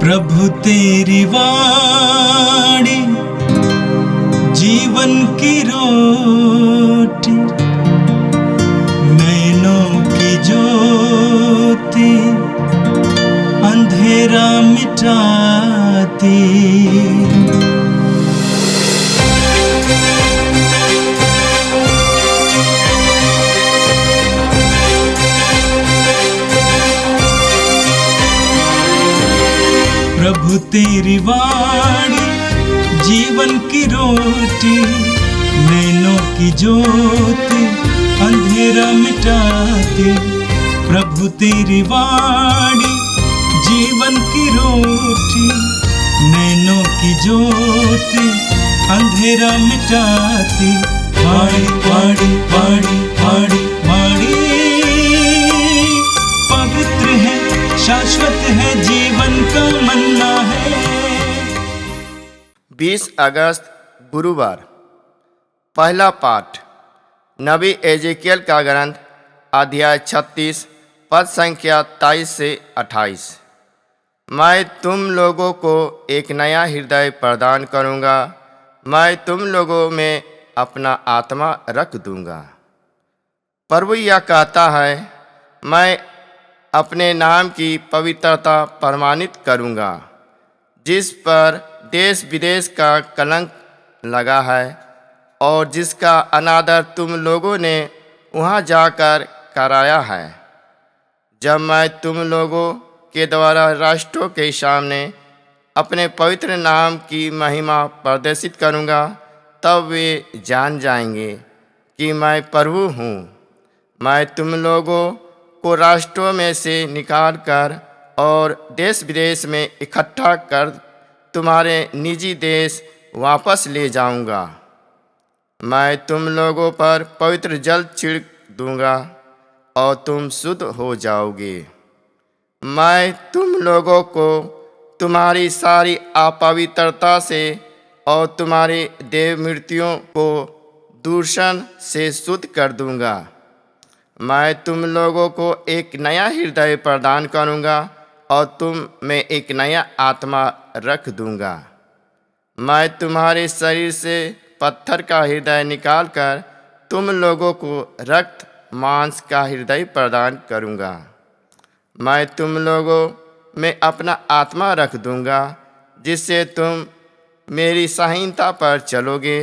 प्रभु तेरी वाणी जीवन की रोटी, नैनों की ज्योति अंधेरा मिटाती। प्रभु तेरी वाणी जीवन की रोटी, नैनों की ज्योति अंधेरा मिटाती। प्रभु तेरी वाणी जीवन की रोटी, नैनों की ज्योति अंधेरा मिटाती। वाणी वाणी वाणी वाणी वाणी पवित्र है, शाश्वत है, जीवन का मन्ना है। 20 अगस्त गुरुवार। पहला पाठ नबी एजेकियल का ग्रंथ अध्याय 36 पद संख्या 23 से 28। मैं तुम लोगों को एक नया हृदय प्रदान करूँगा, मैं तुम लोगों में अपना आत्मा रख दूँगा। प्रभु यह कहता है, मैं अपने नाम की पवित्रता प्रमाणित करूँगा, जिस पर देश विदेश का कलंक लगा है और जिसका अनादर तुम लोगों ने वहाँ जाकर कराया है। जब मैं तुम लोगों के द्वारा राष्ट्रों के सामने अपने पवित्र नाम की महिमा प्रदर्शित करूँगा, तब वे जान जाएंगे कि मैं प्रभु हूँ। मैं तुम लोगों को राष्ट्रों में से निकाल कर और देश विदेश में इकट्ठा कर तुम्हारे निजी देश वापस ले जाऊंगा। मैं तुम लोगों पर पवित्र जल छिड़क दूंगा और तुम शुद्ध हो जाओगे। मैं तुम लोगों को तुम्हारी सारी अपवित्रता से और तुम्हारी देव मूर्तियों को दूषण से शुद्ध कर दूंगा। मैं तुम लोगों को एक नया हृदय प्रदान करूंगा और तुम में एक नया आत्मा रख दूंगा। मैं तुम्हारे शरीर से पत्थर का हृदय निकालकर तुम लोगों को रक्त मांस का हृदय प्रदान करूंगा। मैं तुम लोगों में अपना आत्मा रख दूंगा, जिससे तुम मेरी संहिता पर चलोगे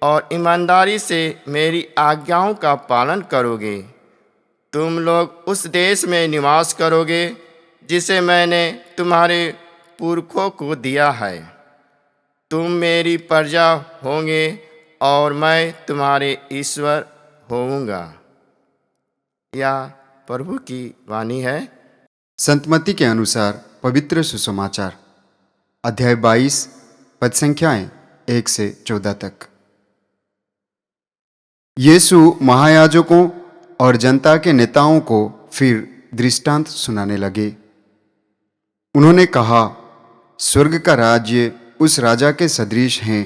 और ईमानदारी से मेरी आज्ञाओं का पालन करोगे। तुम लोग उस देश में निवास करोगे जिसे मैंने तुम्हारे पुरखों को दिया है। तुम मेरी प्रजा होंगे और मैं तुम्हारे ईश्वर होऊंगा। यह प्रभु की वाणी है। संत मत्ती के अनुसार पवित्र सुसमाचार अध्याय 22 पद संख्याएं 1 से 14 तक। यीशु महायाजकों और जनता के नेताओं को फिर दृष्टांत सुनाने लगे। उन्होंने कहा, स्वर्ग का राज्य उस राजा के सदृश है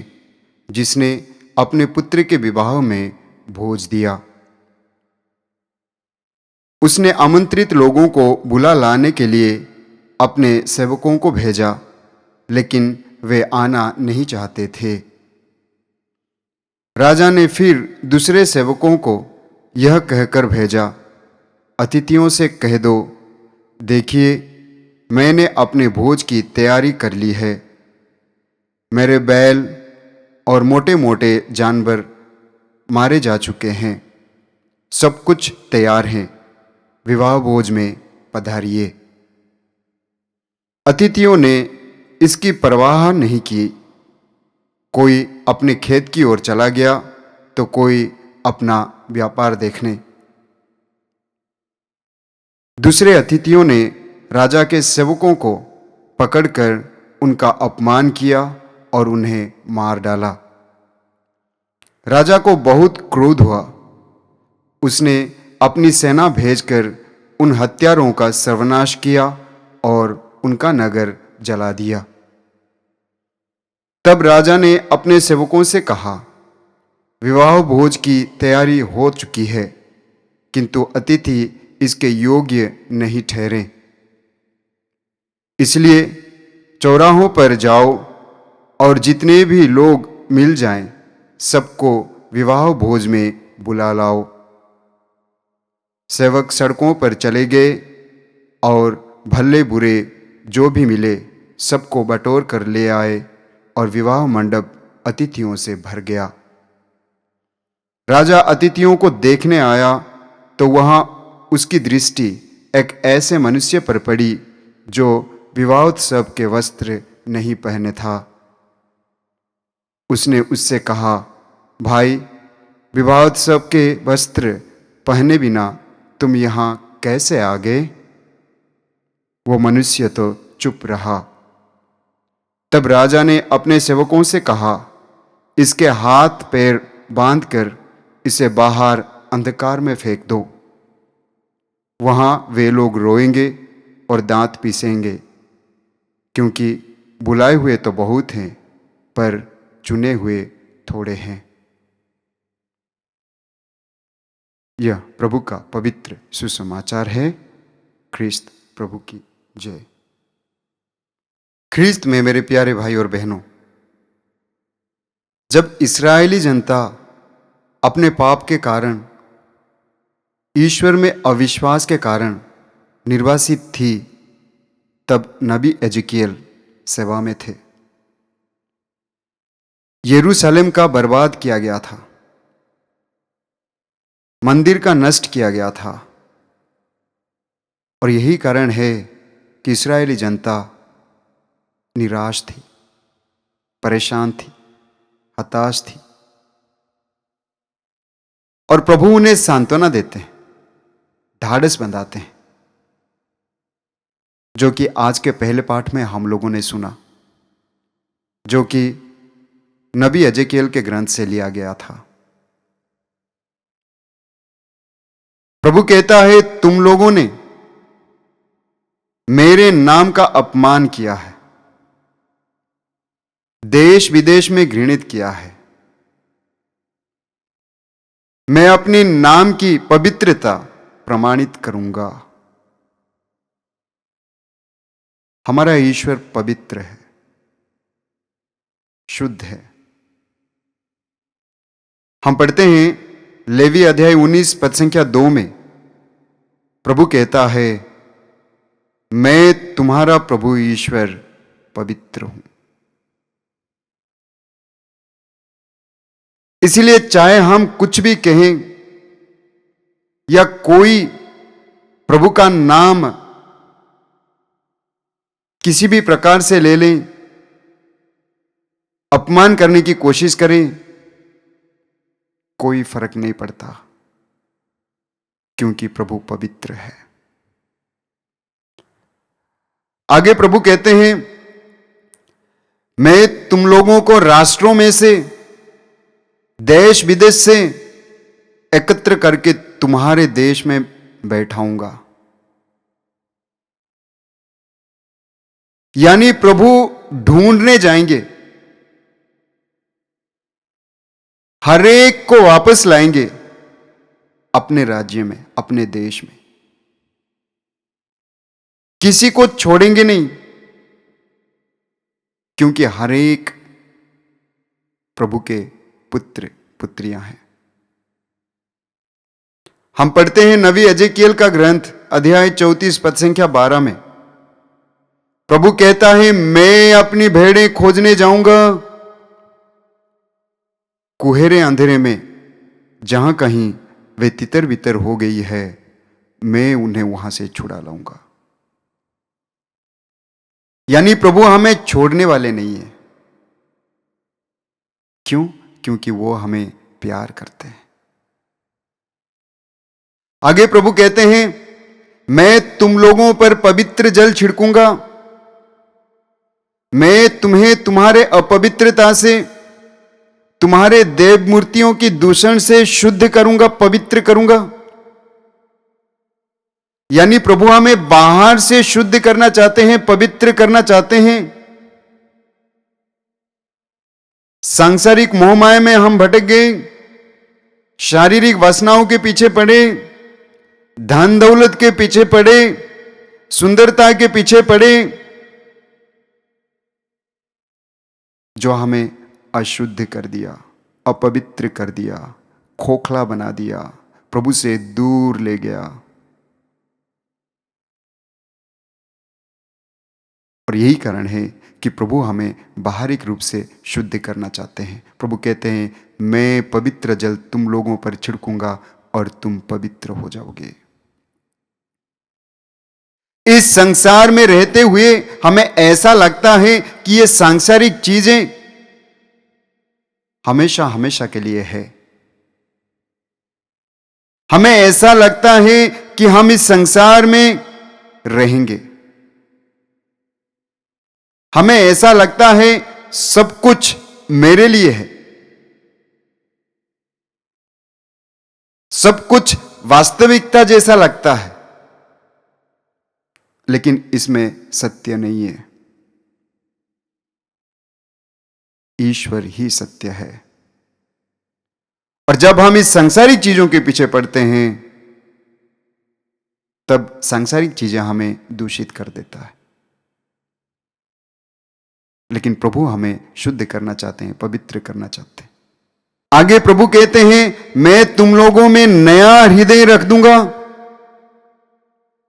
जिसने अपने पुत्र के विवाह में भोज दिया। उसने आमंत्रित लोगों को बुला लाने के लिए अपने सेवकों को भेजा, लेकिन वे आना नहीं चाहते थे। राजा ने फिर दूसरे सेवकों को यह कहकर भेजा, अतिथियों से कह दो, देखिए मैंने अपने भोज की तैयारी कर ली है। मेरे बैल और मोटे मोटे जानवर मारे जा चुके हैं, सब कुछ तैयार है, विवाह भोज में पधारिए। अतिथियों ने इसकी परवाह नहीं की। कोई अपने खेत की ओर चला गया तो कोई अपना व्यापार देखने। दूसरे अतिथियों ने राजा के सेवकों को पकड़कर उनका अपमान किया और उन्हें मार डाला। राजा को बहुत क्रोध हुआ। उसने अपनी सेना भेजकर उन हत्यारों का सर्वनाश किया और उनका नगर जला दिया। तब राजा ने अपने सेवकों से कहा, विवाह भोज की तैयारी हो चुकी है, किंतु अतिथि इसके योग्य नहीं ठहरे। इसलिए चौराहों पर जाओ और जितने भी लोग मिल जाएं, सबको विवाह भोज में बुला लाओ। सेवक सड़कों पर चले गए और भले बुरे जो भी मिले सबको बटोर कर ले आए और विवाह मंडप अतिथियों से भर गया। राजा अतिथियों को देखने आया तो वहां उसकी दृष्टि एक ऐसे मनुष्य पर पड़ी जो विवाहोत्सव के वस्त्र नहीं पहने था। उसने उससे कहा, भाई, विवाहोत्सव के वस्त्र पहने बिना तुम यहाँ कैसे आ गए? वो मनुष्य तो चुप रहा। तब राजा ने अपने सेवकों से कहा, इसके हाथ पैर बांधकर इसे बाहर अंधकार में फेंक दो। वहां वे लोग रोएंगे और दांत पीसेंगे, क्योंकि बुलाए हुए तो बहुत हैं पर चुने हुए थोड़े हैं। यह प्रभु का पवित्र सुसमाचार है। ख्रिस्त प्रभु की जय। ख्रिस्त में मेरे प्यारे भाई और बहनों, जब इस्राएली जनता अपने पाप के कारण, ईश्वर में अविश्वास के कारण निर्वासित थी, तब नबी एजकियल सेवा में थे। यरूशलेम का बर्बाद किया गया था, मंदिर का नष्ट किया गया था, और यही कारण है कि इस्राएली जनता निराश थी, परेशान थी, हताश थी। और प्रभु उन्हें सांत्वना देते हैं, ढाढ़स बंधाते हैं, जो कि आज के पहले पाठ में हम लोगों ने सुना, जो कि नबी एजकियल के ग्रंथ से लिया गया था। प्रभु कहता है, तुम लोगों ने मेरे नाम का अपमान किया है, देश विदेश में घृणित किया है। मैं अपने नाम की पवित्रता प्रमाणित करूंगा। हमारा ईश्वर पवित्र है, शुद्ध है। हम पढ़ते हैं लेवी अध्याय 19 पद संख्या 2 में प्रभु कहता है, मैं तुम्हारा प्रभु ईश्वर पवित्र हूं। इसलिए चाहे हम कुछ भी कहें या कोई प्रभु का नाम किसी भी प्रकार से ले लें, अपमान करने की कोशिश करें, कोई फर्क नहीं पड़ता, क्योंकि प्रभु पवित्र है। आगे प्रभु कहते हैं, मैं तुम लोगों को राष्ट्रों में से, देश विदेश से एकत्र करके तुम्हारे देश में बैठाऊंगा। यानी प्रभु ढूंढने जाएंगे, हर एक को वापस लाएंगे अपने राज्य में, अपने देश में। किसी को छोड़ेंगे नहीं, क्योंकि हर एक प्रभु के पुत्र पुत्रियां हैं। हम पढ़ते हैं नबी एजकियल का ग्रंथ अध्याय 34 पद संख्या 12 में प्रभु कहता है, मैं अपनी भेड़ें खोजने जाऊंगा कुहेरे अंधेरे में, जहां कहीं वे तितर बितर हो गई है, मैं उन्हें वहां से छुड़ा लाऊंगा। यानी प्रभु हमें छोड़ने वाले नहीं है। क्यों? क्योंकि वो हमें प्यार करते हैं। आगे प्रभु कहते हैं, मैं तुम लोगों पर पवित्र जल छिड़कूंगा, मैं तुम्हें तुम्हारे अपवित्रता से, तुम्हारे देव मूर्तियों की दूषण से शुद्ध करूंगा, पवित्र करूंगा। यानी प्रभु हमें बाहर से शुद्ध करना चाहते हैं, पवित्र करना चाहते हैं। सांसारिक मोहमाया में हम भटक गए, शारीरिक वासनाओं के पीछे पड़े, धन दौलत के पीछे पड़े, सुंदरता के पीछे पड़े, जो हमें अशुद्ध कर दिया, अपवित्र कर दिया, खोखला बना दिया, प्रभु से दूर ले गया। और यही कारण है कि प्रभु हमें बाहरिक रूप से शुद्ध करना चाहते हैं। प्रभु कहते हैं, मैं पवित्र जल तुम लोगों पर छिड़कूंगा और तुम पवित्र हो जाओगे। इस संसार में रहते हुए हमें ऐसा लगता है कि ये सांसारिक चीजें हमेशा हमेशा के लिए है। हमें ऐसा लगता है कि हम इस संसार में रहेंगे। हमें ऐसा लगता है सब कुछ मेरे लिए है, सब कुछ वास्तविकता जैसा लगता है, लेकिन इसमें सत्य नहीं है। ईश्वर ही सत्य है। और जब हम इस सांसारिक चीजों के पीछे पड़ते हैं, तब सांसारिक चीजें हमें दूषित कर देता है। लेकिन प्रभु हमें शुद्ध करना चाहते हैं, पवित्र करना चाहते हैं। आगे प्रभु कहते हैं, मैं तुम लोगों में नया हृदय रख दूंगा,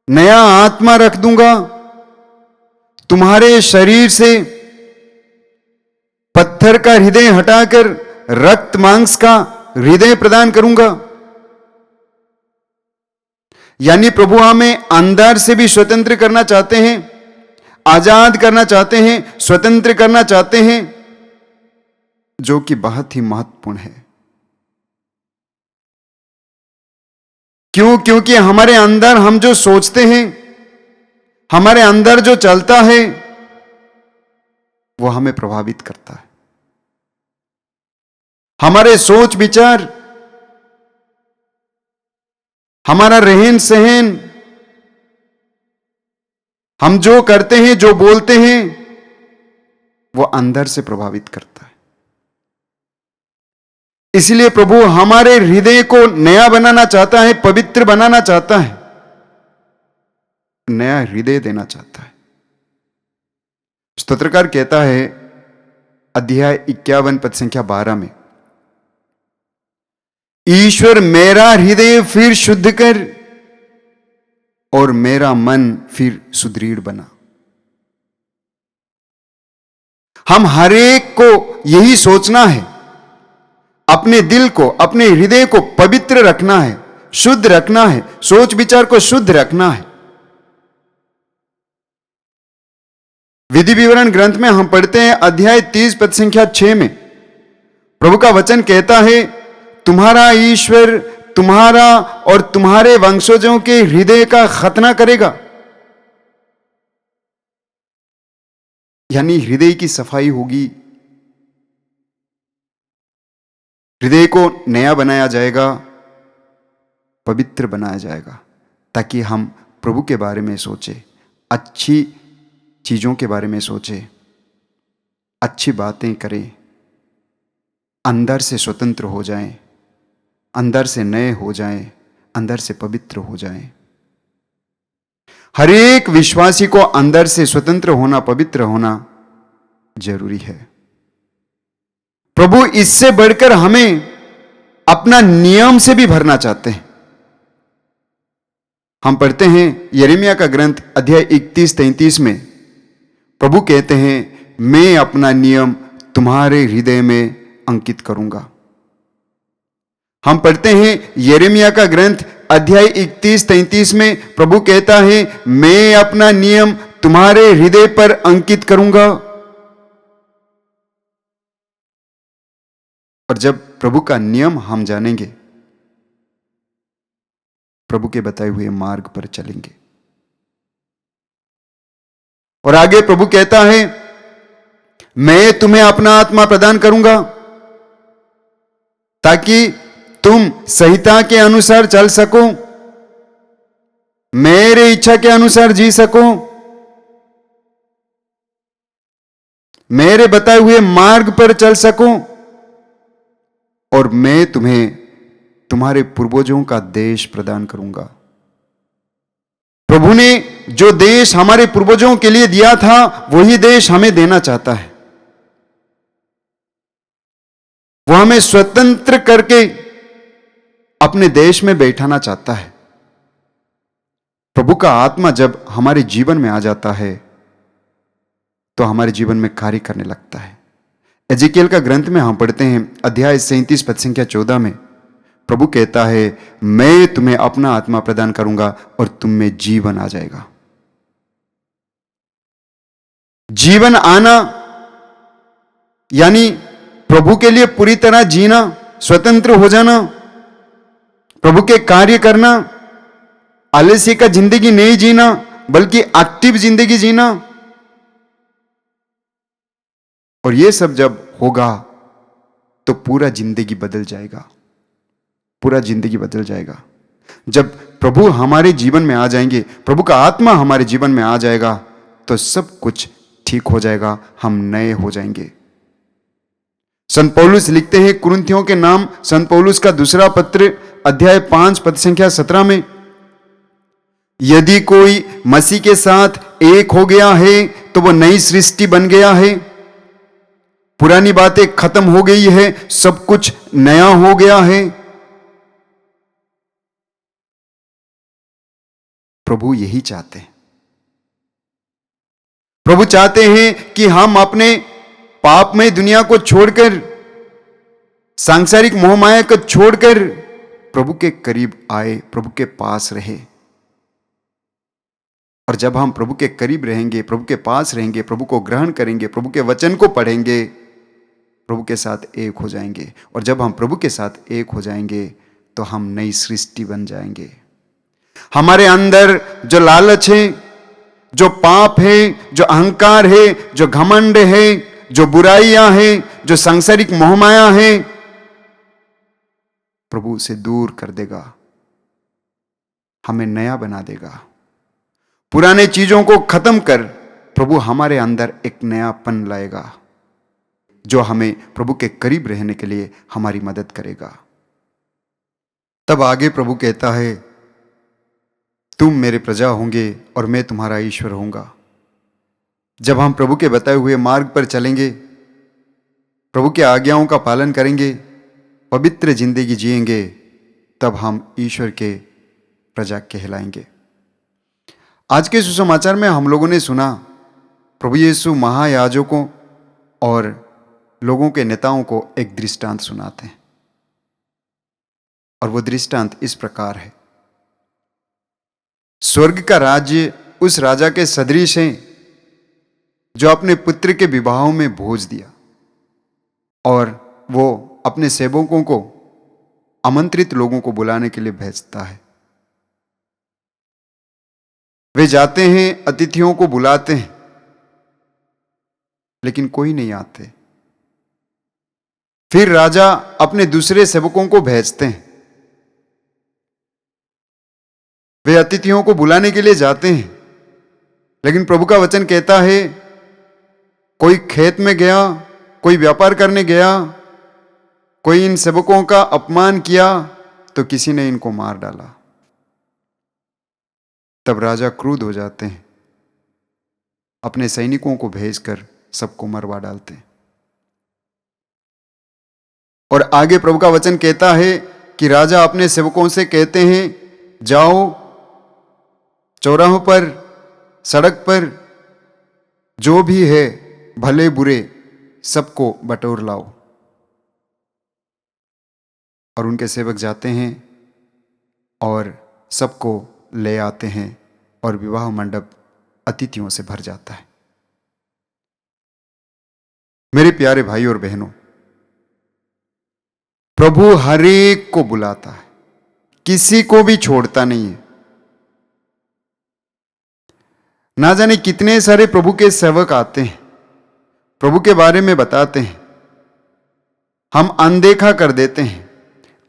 नया आत्मा रख दूंगा, तुम्हारे शरीर से पत्थर का हृदय हटाकर रक्त मांस का हृदय प्रदान करूंगा। यानी प्रभु हमें अंदर से भी स्वतंत्र करना चाहते हैं, आजाद करना चाहते हैं, स्वतंत्र करना चाहते हैं, जो कि बहुत ही महत्वपूर्ण है। क्यों? क्योंकि हमारे अंदर हम जो सोचते हैं, हमारे अंदर जो चलता है, वो हमें प्रभावित करता है। हमारे सोच विचार, हमारा रहन सहन, हम जो करते हैं, जो बोलते हैं, वो अंदर से प्रभावित करता है। इसलिए प्रभु हमारे हृदय को नया बनाना चाहता है, पवित्र बनाना चाहता है, नया हृदय देना चाहता है। स्तोत्रकार कहता है अध्याय 51 पद संख्या 12 में, ईश्वर मेरा हृदय फिर शुद्ध कर और मेरा मन फिर सुदृढ़ बना। हम हर एक को यही सोचना है, अपने दिल को, अपने हृदय को पवित्र रखना है, शुद्ध रखना है, सोच विचार को शुद्ध रखना है। विधि विवरण ग्रंथ में हम पढ़ते हैं अध्याय 30 पद संख्या 6 में प्रभु का वचन कहता है, तुम्हारा ईश्वर तुम्हारा और तुम्हारे वंशजों के हृदय का खतना करेगा। यानी हृदय की सफाई होगी, हृदय को नया बनाया जाएगा, पवित्र बनाया जाएगा, ताकि हम प्रभु के बारे में सोचें, अच्छी चीजों के बारे में सोचें, अच्छी बातें करें, अंदर से स्वतंत्र हो जाएं, अंदर से नए हो जाएं, अंदर से पवित्र हो जाएं। हर एक विश्वासी को अंदर से स्वतंत्र होना, पवित्र होना जरूरी है। प्रभु इससे बढ़कर हमें अपना नियम से भी भरना चाहते हैं। हम पढ़ते हैं यिर्मयाह का ग्रंथ अध्याय 31-33 में प्रभु कहते हैं, मैं अपना नियम तुम्हारे हृदय में अंकित करूंगा। हम पढ़ते हैं यिर्मयाह का ग्रंथ अध्याय 31-33 में प्रभु कहता है, मैं अपना नियम तुम्हारे हृदय पर अंकित करूंगा। और जब प्रभु का नियम हम जानेंगे, प्रभु के बताए हुए मार्ग पर चलेंगे। और आगे प्रभु कहता है, मैं तुम्हें अपना आत्मा प्रदान करूंगा ताकि तुम संहिता के अनुसार चल सको, मेरे इच्छा के अनुसार जी सको, मेरे बताए हुए मार्ग पर चल सको, और मैं तुम्हें तुम्हारे पूर्वजों का देश प्रदान करूंगा। प्रभु ने जो देश हमारे पूर्वजों के लिए दिया था, वही देश हमें देना चाहता है। हमें स्वतंत्र करके अपने देश में बैठाना चाहता है। प्रभु का आत्मा जब हमारे जीवन में आ जाता है तो हमारे जीवन में कार्य करने लगता है। एजेकियल का ग्रंथ में हम पढ़ते हैं अध्याय 37 पद संख्या 14 में प्रभु कहता है, मैं तुम्हें अपना आत्मा प्रदान करूंगा और तुम में जीवन आ जाएगा। जीवन आना यानी प्रभु के लिए पूरी तरह जीना, स्वतंत्र हो जाना, प्रभु के कार्य करना, आलस्य का जिंदगी नहीं जीना बल्कि एक्टिव जिंदगी जीना। और यह सब जब होगा तो पूरा जिंदगी बदल जाएगा, पूरा जिंदगी बदल जाएगा। जब प्रभु हमारे जीवन में आ जाएंगे, प्रभु का आत्मा हमारे जीवन में आ जाएगा तो सब कुछ ठीक हो जाएगा, हम नए हो जाएंगे। संत पौलुस लिखते हैं कुरिन्थियों के नाम संत पौलुस का दूसरा पत्र अध्याय 5 पद संख्या 17 में, यदि कोई मसीह के साथ एक हो गया है तो वो नई सृष्टि बन गया है, पुरानी बातें खत्म हो गई है, सब कुछ नया हो गया है। प्रभु यही चाहते हैं। प्रभु चाहते हैं कि हम अपने पापमय दुनिया को छोड़कर, सांसारिक मोहमाया को छोड़कर प्रभु के करीब आए, प्रभु के पास रहे। और जब हम प्रभु के करीब रहेंगे, प्रभु के पास रहेंगे, प्रभु को ग्रहण करेंगे, प्रभु के वचन को पढ़ेंगे, प्रभु के साथ एक हो जाएंगे। और जब हम प्रभु के साथ एक हो जाएंगे तो हम नई सृष्टि बन जाएंगे। हमारे अंदर जो लालच है, जो पाप है, जो अहंकार है, जो घमंड है, जो बुराइयां हैं, जो सांसारिक मोहमाया है, प्रभु से दूर कर देगा, हमें नया बना देगा। पुराने चीजों को खत्म कर प्रभु हमारे अंदर एक नयापन लाएगा जो हमें प्रभु के करीब रहने के लिए हमारी मदद करेगा। तब आगे प्रभु कहता है, तुम मेरे प्रजा होंगे और मैं तुम्हारा ईश्वर होऊंगा। जब हम प्रभु के बताए हुए मार्ग पर चलेंगे, प्रभु के आज्ञाओं का पालन करेंगे, पवित्र जिंदगी जिएंगे, तब हम ईश्वर के प्रजा कहलाएंगे। आज के सुसमाचार में हम लोगों ने सुना प्रभु यीशु महायाजकों और लोगों के नेताओं को एक दृष्टांत सुनाते हैं। और वो दृष्टांत इस प्रकार है, स्वर्ग का राज्य उस राजा के सदृश है जो अपने पुत्र के विवाहों में भोज दिया और वो अपने सेवकों को आमंत्रित लोगों को बुलाने के लिए भेजता है। वे जाते हैं, अतिथियों को बुलाते हैं, लेकिन कोई नहीं आते। फिर राजा अपने दूसरे सेवकों को भेजते हैं। वे अतिथियों को बुलाने के लिए जाते हैं, लेकिन प्रभु का वचन कहता है, कोई खेत में गया, कोई व्यापार करने गया, कोई इन सेवकों का अपमान किया तो किसी ने इनको मार डाला। तब राजा क्रुद्ध हो जाते हैं, अपने सैनिकों को भेजकर सबको मरवा डालते हैं। और आगे प्रभु का वचन कहता है कि राजा अपने सेवकों से कहते हैं, जाओ चौराहों पर, सड़क पर जो भी है भले बुरे सबको बटोर लाओ। और उनके सेवक जाते हैं और सबको ले आते हैं और विवाह मंडप अतिथियों से भर जाता है। मेरे प्यारे भाई और बहनों, प्रभु हर एक को बुलाता है, किसी को भी छोड़ता नहीं है। ना जाने कितने सारे प्रभु के सेवक आते हैं, प्रभु के बारे में बताते हैं, हम अनदेखा कर देते हैं,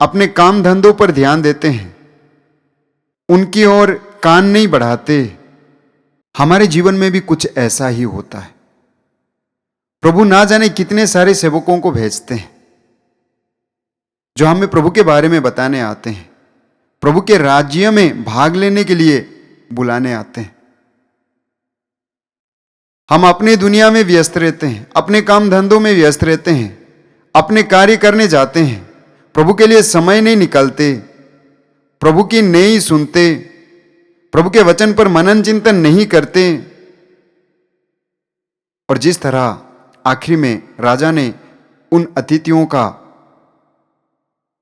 अपने काम धंधों पर ध्यान देते हैं, उनकी ओर कान नहीं बढ़ाते। हमारे जीवन में भी कुछ ऐसा ही होता है। प्रभु ना जाने कितने सारे सेवकों को भेजते हैं जो हमें प्रभु के बारे में बताने आते हैं, प्रभु के राज्य में भाग लेने के लिए बुलाने आते हैं। हम अपने दुनिया में व्यस्त रहते हैं, अपने काम धंधों में व्यस्त रहते हैं, अपने कार्य करने जाते हैं, प्रभु के लिए समय नहीं निकालते, प्रभु की नहीं सुनते, प्रभु के वचन पर मनन चिंतन नहीं करते। और जिस तरह आखिरी में राजा ने उन अतिथियों का,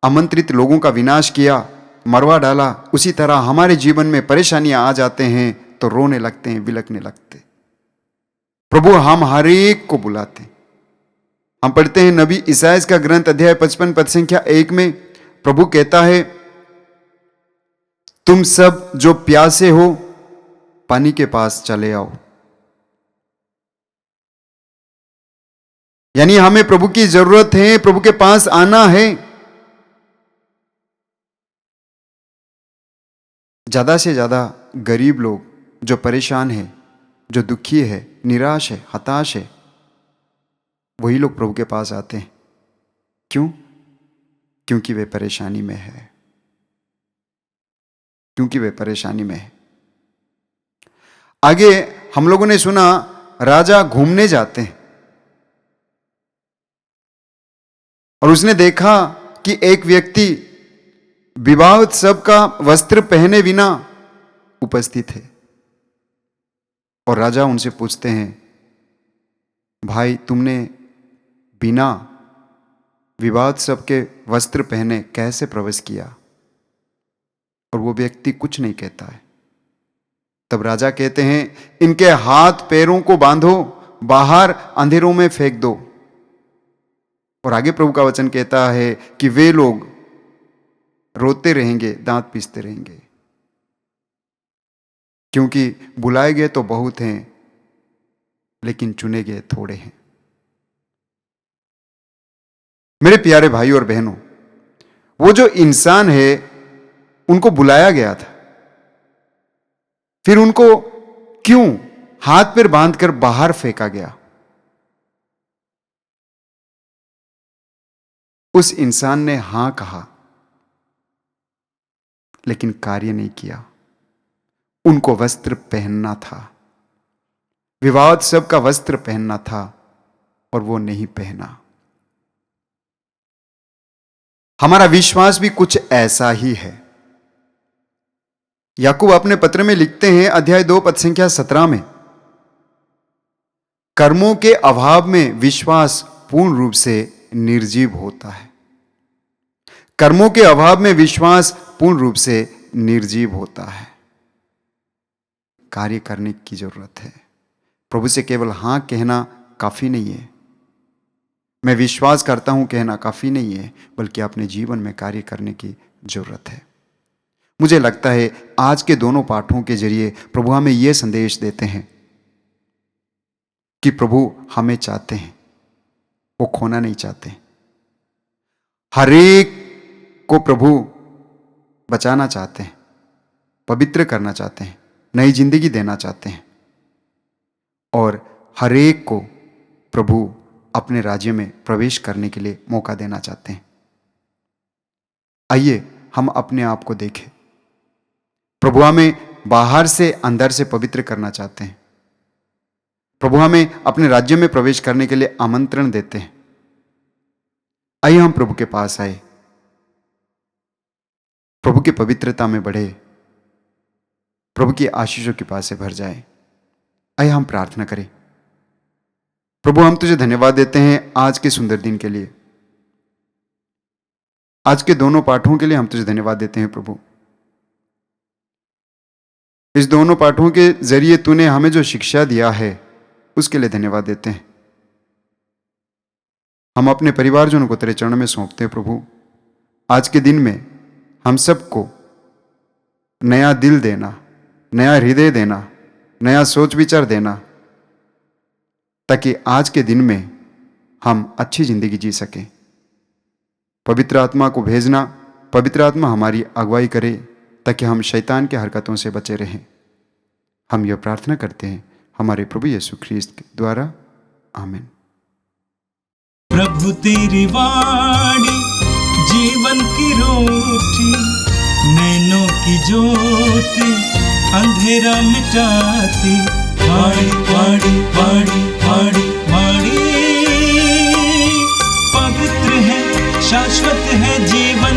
आमंत्रित लोगों का विनाश किया, मरवा डाला, उसी तरह हमारे जीवन में परेशानियां आ जाते हैं तो रोने लगते हैं, बिलखने लगते। प्रभु हम हर एक को बुलाते। हम पढ़ते हैं नबी इसायाह का ग्रंथ अध्याय 55 पद संख्या 1 में प्रभु कहता है, तुम सब जो प्यासे हो पानी के पास चले आओ। यानी हमें प्रभु की जरूरत है, प्रभु के पास आना है। ज्यादा से ज्यादा गरीब लोग जो परेशान है, जो दुखी है, निराश है, हताश है, वही लोग प्रभु के पास आते हैं। क्यों? क्योंकि वे परेशानी में है, क्योंकि वे परेशानी में है। आगे हम लोगों ने सुना राजा घूमने जाते हैं और उसने देखा कि एक व्यक्ति विवाह उत्सव का वस्त्र पहने बिना उपस्थित है। और राजा उनसे पूछते हैं, भाई तुमने बिना विवाह उत्सव के वस्त्र पहने कैसे प्रवेश किया? और वो व्यक्ति कुछ नहीं कहता है। तब राजा कहते हैं, इनके हाथ पैरों को बांधो, बाहर अंधेरों में फेंक दो। और आगे प्रभु का वचन कहता है कि वे लोग रोते रहेंगे, दांत पीसते रहेंगे, क्योंकि बुलाए गए तो बहुत हैं लेकिन चुने गए थोड़े हैं। मेरे प्यारे भाई और बहनों, वो जो इंसान है उनको बुलाया गया था, फिर उनको क्यों हाथ पैर बांधकर बाहर फेंका गया? उस इंसान ने हां कहा लेकिन कार्य नहीं किया। उनको वस्त्र पहनना था, विवाहोत्सव का वस्त्र पहनना था और वो नहीं पहना। हमारा विश्वास भी कुछ ऐसा ही है। याकूब अपने पत्र में लिखते हैं अध्याय 2 पद संख्या 17 में, कर्मों के अभाव में विश्वास पूर्ण रूप से निर्जीव होता है। कर्मों के अभाव में विश्वास पूर्ण रूप से निर्जीव होता है। कार्य करने की जरूरत है। प्रभु से केवल हां कहना काफी नहीं है, मैं विश्वास करता हूं कहना काफी नहीं है, बल्कि अपने जीवन में कार्य करने की जरूरत है। मुझे लगता है आज के दोनों पाठों के जरिए प्रभु हमें यह संदेश देते हैं कि प्रभु हमें चाहते हैं, वो खोना नहीं चाहते। हर एक को प्रभु बचाना चाहते हैं, पवित्र करना चाहते हैं, नई जिंदगी देना चाहते हैं और हर एक को प्रभु अपने राज्य में प्रवेश करने के लिए मौका देना चाहते हैं। आइए हम अपने आप को देखें। प्रभु हमें बाहर से अंदर से पवित्र करना चाहते हैं। प्रभु हमें अपने राज्य में प्रवेश करने के लिए आमंत्रण देते हैं। आइए हम प्रभु के पास आए, प्रभु की पवित्रता में बढ़े, प्रभु की आशीषों के पास से भर जाए। आइए हम प्रार्थना करें। प्रभु हम तुझे धन्यवाद देते हैं आज के सुंदर दिन के लिए, आज के दोनों पाठों के लिए हम तुझे धन्यवाद देते हैं। प्रभु इस दोनों पाठों के जरिए तूने हमें जो शिक्षा दिया है उसके लिए धन्यवाद देते हैं। हम अपने परिवारजनों को तेरे चरण में सौंपते हैं। प्रभु आज के दिन में हम सबको नया दिल देना, नया हृदय देना, नया सोच विचार देना, ताकि आज के दिन में हम अच्छी जिंदगी जी सकें। पवित्र आत्मा को भेजना, पवित्र आत्मा हमारी अगुवाई करे ताकि हम शैतान के हरकतों से बचे रहें। हम यह प्रार्थना करते हैं हमारे प्रभु यीशु ख्रीस्त के द्वारा, आमीन। प्रभु तेरी वाणी जीवन की रोटी, नैनों की ज्योति अंधेरा मिटाती। वाणी वाणी वाणी वाणी वाणी पवित्र शाश्वत है जीवन